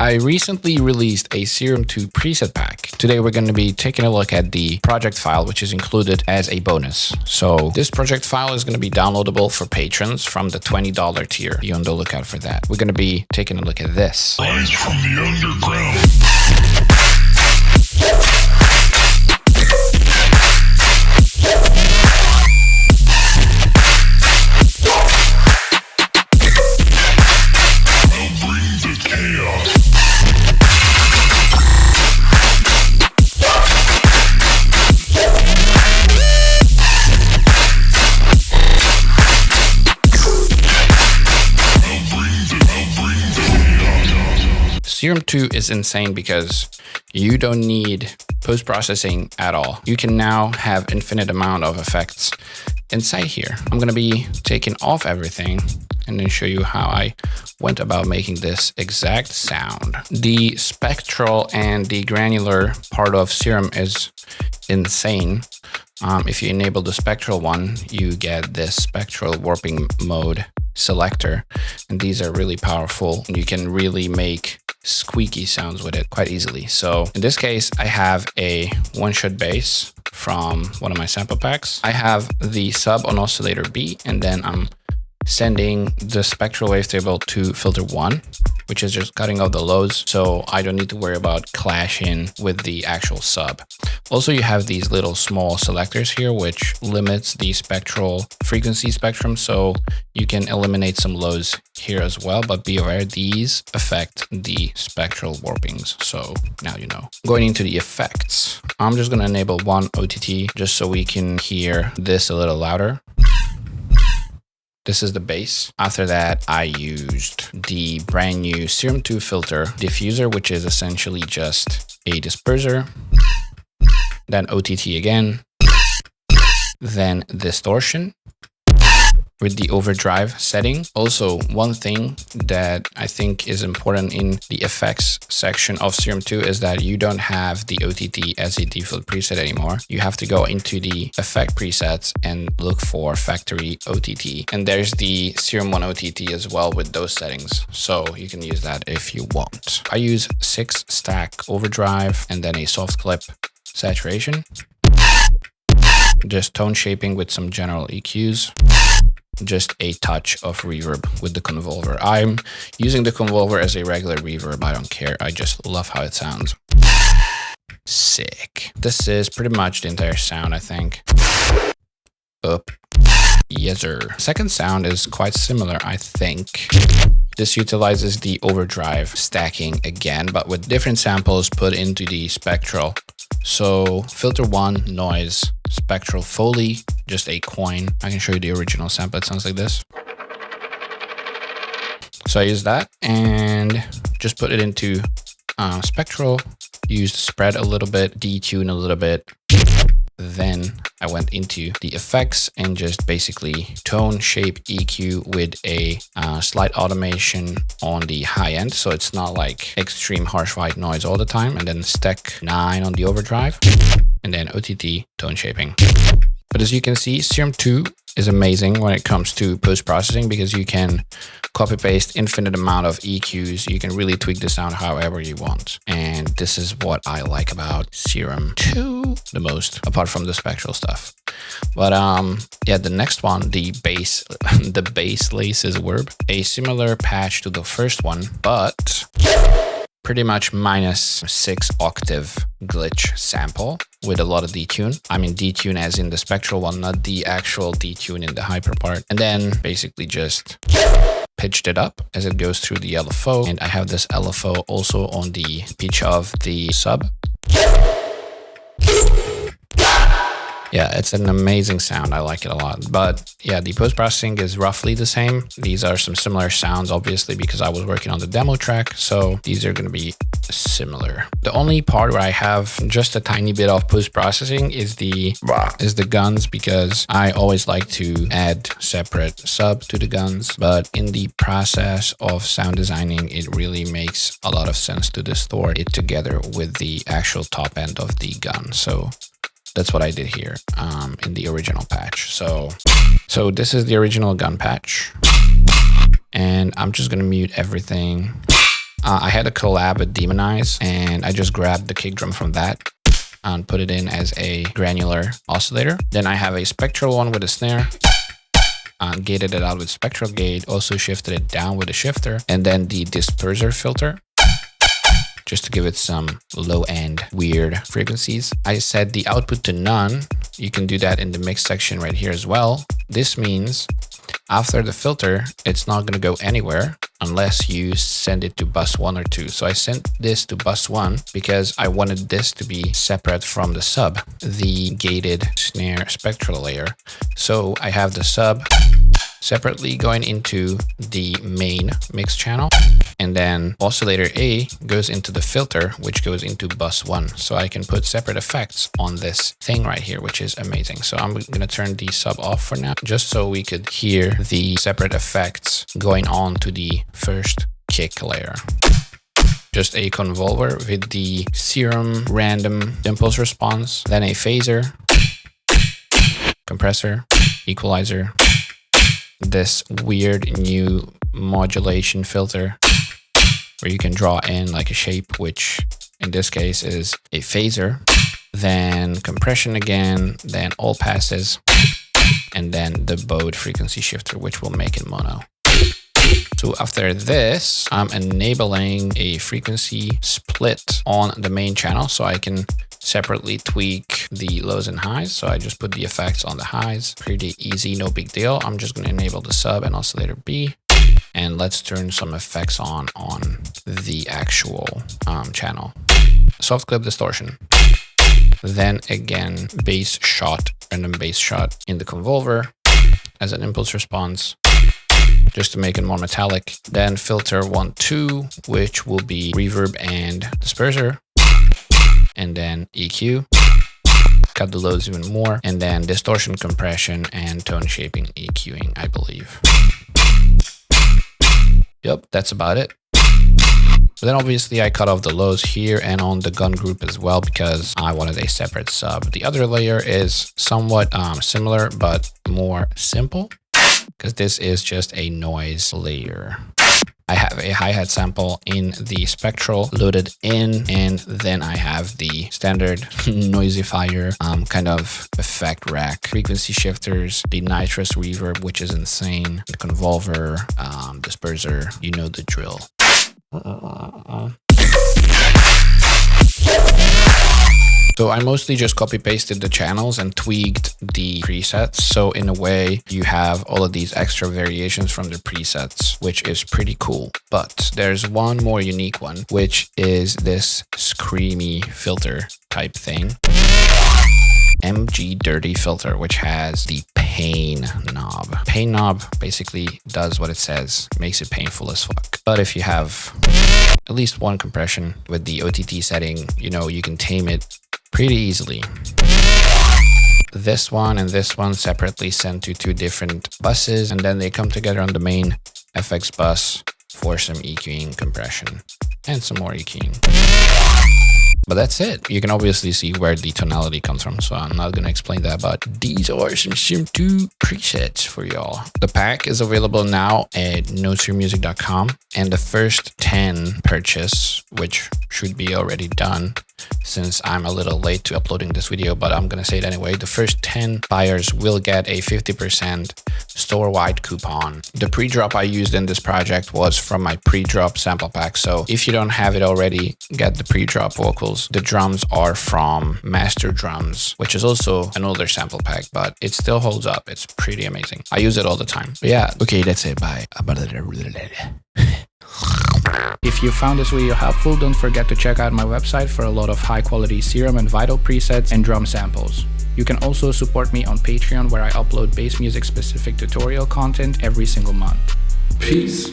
I recently released a Serum 2 preset pack. Today we're going to be taking a look at the project file, which is included as a bonus. So this project file is going to be downloadable for patrons from the $20 tier. Be on the lookout for that. We're going to be taking a look at this. Rise from the underground. Serum 2 is insane because you don't need post-processing at all. You can now have infinite amount of effects inside here. I'm going to be taking off everything and then show you how I went about making this exact sound. The spectral and the granular part of Serum is insane. If you enable the spectral one, you get this spectral warping mode selector, and these are really powerful. You can really make squeaky sounds with it quite easily. So in this case, I have a one-shot bass from one of my sample packs. I have the sub on oscillator B, and then I'm sending the spectral wavetable to filter 1, which is just cutting off the lows, so I don't need to worry about clashing with the actual sub. Also, you have these little small selectors here, which limits the spectral frequency spectrum, so you can eliminate some lows here as well, but be aware these affect the spectral warpings, so now you know. Going into the effects, I'm just going to enable one OTT just so we can hear this a little louder. This is the bass. After that, I used the brand new Serum 2 filter diffuser, which is essentially just a disperser. Then OTT again. Then distortion with the overdrive setting. Also, one thing that I think is important in the effects section of Serum 2 is that you don't have the OTT as a default preset anymore. You have to go into the effect presets and look for factory OTT. And there's the Serum 1 OTT as well with those settings. So you can use that if you want. I use 6 stack overdrive and then a soft clip saturation. Just tone shaping with some general EQs. Just a touch of reverb with the convolver. I'm using the convolver as a regular reverb. I don't care. I just love how it sounds. Sick. This is pretty much the entire sound, I think. Up. Yes, sir. Second sound is quite similar, I think. This utilizes the overdrive stacking again, but with different samples put into the spectral. So filter 1, noise, spectral Foley, just a coin. I can show you the original sample. It sounds like this. So I use that and just put it into spectral, used spread a little bit, detune a little bit. Then I went into the effects and just basically tone, shape, EQ with a slight automation on the high end. So it's not like extreme harsh white noise all the time. And then stack 9 on the overdrive and then OTT tone shaping. But as you can see, Serum 2 is amazing when it comes to post-processing because you can copy-paste infinite amount of EQs. You can really tweak the sound however you want. And this is what I like about Serum 2 the most, apart from the spectral stuff. But yeah, the next one, the bass laces verb, a similar patch to the first one, but pretty much minus 6 octave glitch sample with a lot of detune. I mean detune as in the spectral one, not the actual detune in the hyper part. And then basically just pitched it up as it goes through the LFO. And I have this LFO also on the pitch of the sub. Yeah, it's an amazing sound. I like it a lot. But yeah, the post-processing is roughly the same. These are some similar sounds, obviously, because I was working on the demo track. So these are going to be similar. The only part where I have just a tiny bit of post-processing is the guns, because I always like to add separate sub to the guns. But in the process of sound designing, it really makes a lot of sense to distort it together with the actual top end of the gun. So that's what I did here in the original patch. So this is the original gun patch. And I'm just going to mute everything I had a collab with Demonize, and I just grabbed the kick drum from that and put it in as a granular oscillator. Then I have a spectral one with a snare. Gated it out with spectral gate, also shifted it down with a shifter, and then the disperser filter, just to give it some low-end weird frequencies. I set the output to none. You can do that in the mix section right here as well. This means after the filter, it's not going to go anywhere unless you send it to bus 1 or 2. So I sent this to bus 1 because I wanted this to be separate from the sub, the gated snare spectral layer. So I have the sub separately going into the main mix channel, and then oscillator A goes into the filter, which goes into bus 1. So I can put separate effects on this thing right here, which is amazing. So I'm going to turn the sub off for now, just so we could hear the separate effects going on to the first kick layer. Just a convolver with the Serum random impulse response, then a phaser, compressor, equalizer, this weird new modulation filter where you can draw in like a shape, which in this case is a phaser, then compression again, then all passes, and then the bowed frequency shifter, which will make it mono. So after this, I'm enabling a frequency split on the main channel so I can separately tweak the lows and highs. So I just put the effects on the highs. Pretty easy, no big deal. I'm just going to enable the sub and oscillator B. And let's turn some effects on the actual channel. Soft clip distortion. Then again, bass shot, random bass shot in the convolver as an impulse response, just to make it more metallic. Then filter 1, 2, which will be reverb and disperser. And then EQ, cut the lows even more. And then distortion, compression, and tone shaping EQing, I believe. Yep, that's about it. But then obviously I cut off the lows here and on the gun group as well because I wanted a separate sub. The other layer is somewhat similar, but more simple, because this is just a noise layer. I have a hi-hat sample in the spectral loaded in, and then I have the standard noisifier kind of effect rack, frequency shifters, the nitrous reverb, which is insane, the convolver, disperser, you know the drill. So I mostly just copy pasted the channels and tweaked the presets. So in a way, you have all of these extra variations from the presets, which is pretty cool. But there's one more unique one, which is this screamy filter type thing. MG Dirty filter, which has the pain knob. Pain knob basically does what it says, makes it painful as fuck. But if you have at least one compression with the OTT setting, you know, you can tame it pretty easily. This one and this one separately sent to 2 different buses, and then they come together on the main FX bus for some EQing, compression, and some more EQing. But that's it. You can obviously see where the tonality comes from, so I'm not going to explain that, but these are some Serum 2 presets for y'all. The pack is available now at nosferemusic.com, and the first 10 purchase, which should be already done since I'm a little late to uploading this video, but I'm going to say it anyway. The first 10 buyers will get a 50% store-wide coupon. The pre-drop I used in this project was from my pre-drop sample pack, so if you don't have it already, get the pre-drop vocals. The drums are from Master Drums, which is also an older sample pack, but it still holds up. It's pretty amazing. I use it all the time. But yeah, okay, that's it. Bye. If you found this video helpful, don't forget to check out my website for a lot of high quality Serum and Vital presets and drum samples. You can also support me on Patreon, where I upload bass music specific tutorial content every single month. Peace.